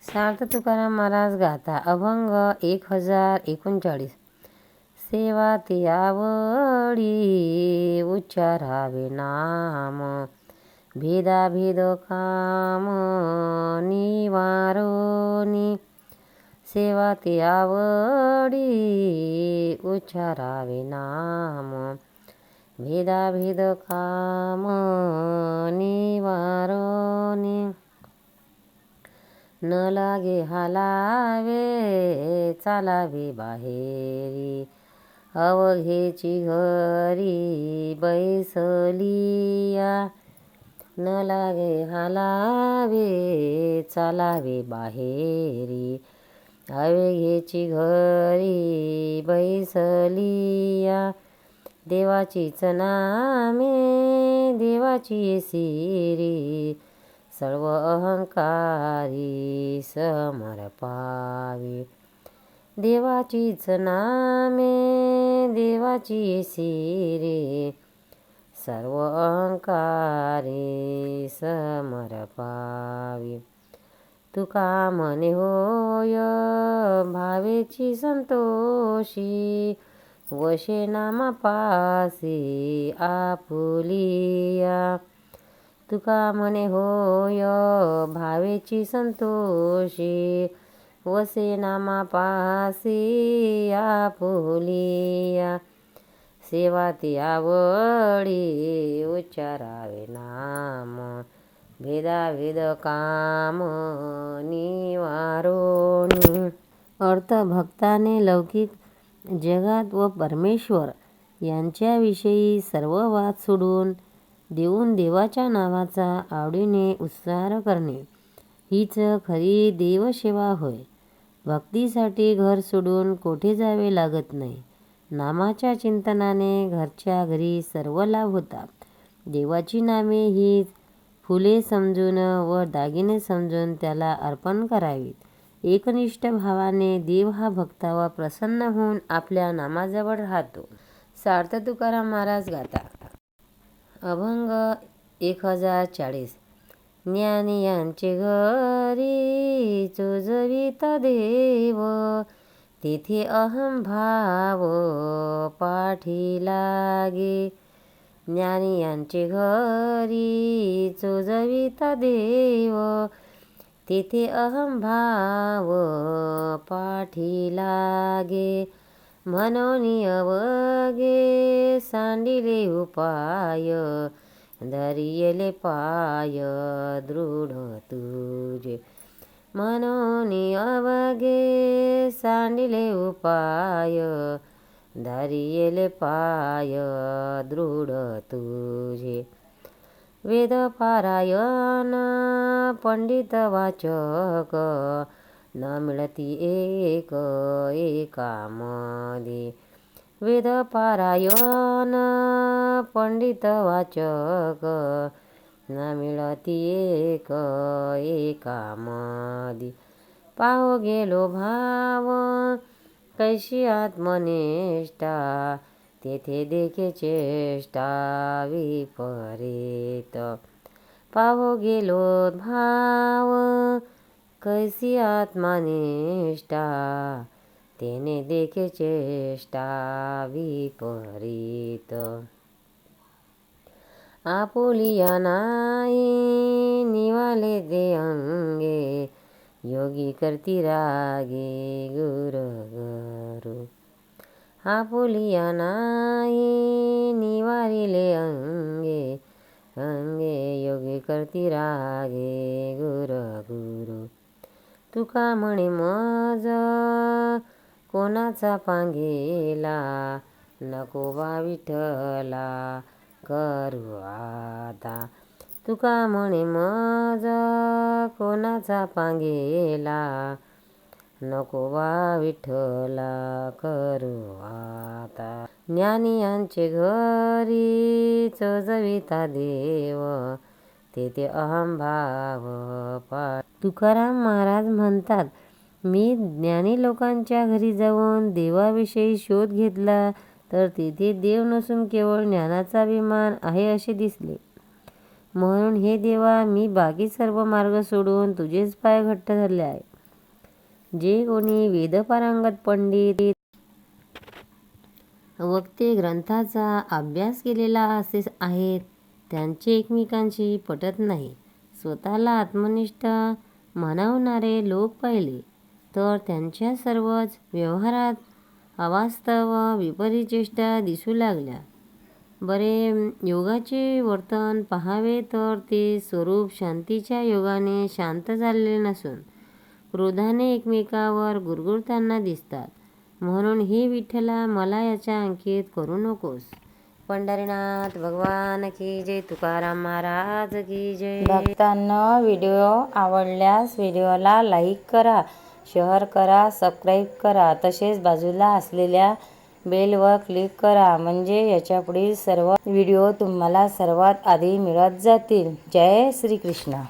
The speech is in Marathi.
सार्थ तुकाराम महाराज गाता अभंग 1039. सेवा ती आवडी उच्चारावे नाम, भेदाभेद काम निवारोनी. सेवा ती आवडी उच्चारावे नाम, भेदाभेद काम निवारोनी. न लागे हालावे चालावे बाहेरी, अवघेची घरी बैसलिया. न लागे हालावे चालावे बाहेरी, अवघेची घरी बैसलिया. देवाचीच नामे देवाची सिरी, सर्व अहंकारी समर्पावी. देवाचीच नामे देवाची सिरी, सर्व अहंकारी समर्पावी. तुका म्हणे होय भावेची संतोषी, वशे नामापासी आपुलिया. तुका म्हणे होय भावेची संतोषी, वसे नामापासी आपुलिया. सेवा ती आवडी उच्चारावे नाम, भेदाभेद काम निवारोनी. अर्थ भक्ताने लौकिक जगात व परमेश्वर यांच्याविषयी सर्व वाद सोडून देऊन देवाच्या नावाचा आवडीने उच्चार करणे हीच खरी देवसेवा होय. भक्तीसाठी घर सोडून कोठे जावे लागत नाही. नामाच्या चिंतनाने घरच्या घरी सर्व लाभ होतात. देवाची नामे ही फुले समजून व दागिने समजून त्याला अर्पण करावीत. एकनिष्ठ भावाने देव हा भक्तावर प्रसन्न होऊन आपल्या नामाजवळ राहतो. सार्थ तुकाराम महाराज गाता अभंग 1040. ज्ञानी यांचे घरी चोजविता देव, तेथे अहंभाव पाठी लागे. ज्ञानी यांचे घरी चोजविता देव, तेथे अहंभाव पाठी लागे. म्हणून अवघे सांडिले उपाय, धरियले पाय दृढ तुझे. म्हणून अवघे सांडिले उपाय, धरियले पाय दृढ तुझे. वेद पारायण पंडित वाचक, न मिळती एक एकामध्ये. वेद पारायण पंडित वाचक, न मिळती एक एकामध्ये. पाहो गेलो भाव कैशी आत्मनिष्ठा, तेथे देखे चेष्टा विपरीत. पाहो गेलो भाव कैसी आत्मनिष्ठा, तेने देखे चेष्टा विपरीत. आपुलिया नाही निवाले दे अंगे, योगी करती रागे गुरु गुरु. आपुलिया नाही निवारिले अंगे, अंगे योगी करती रागे गुरु गुरु. तुका म्हणे मज कोणाचा पांगेला, नको बा विठ्ठला करू आता. तुका म्हणे मज कोणाचा पांगेला, नको बा विठ्ठला करू आता. ज्ञानी यांचे घरी चोजविता देव, तेथे अहंभाव पाठ. तुकाराम महाराज म्हणतात, मी ज्ञानी लोकांच्या घरी जाऊन देवाविषयी शोध घेतला तर तेथे देव नसून केवळ ज्ञानाचा अभिमान आहे असे दिसले. म्हणून हे देवा, मी बाकी सर्व मार्ग सोडून तुझेच पाय घट्ट धरले आहे. जे कोणी वेदपारंगत पंडित वक्ते ग्रंथाचा अभ्यास केलेला असे आहेत त्यांचे एकमेकांशी पटत नाही. स्वतःला आत्मनिष्ठ म्हणवणारे लोक पाहिले तर त्यांच्या सर्वच व्यवहारात अवास्तव विपरीत चेष्टा दिसू लागल्या. बरे योगाचे वर्तन पाहावे तर ते स्वरूप शांतीच्या योगाने शांत झालेले नसून क्रोधाने एकमेकावर गुरगुरताना दिसतात. म्हणून हे विठ्ठला मला याच्या अंकित करू नकोस. पंढरीनाथ भगवान की जय. तुकाराम महाराज की जय. भक्तांनो, व्हिडिओ आवडल्यास व्हिडिओला लाईक करा, शेअर करा, सबस्क्राईब करा. तसेच बाजूला असलेल्या बेलवर क्लिक करा म्हणजे याच्यापुढील सर्व व्हिडिओ तुम्हाला सर्वात आधी मिळत जातील. जय श्री कृष्ण.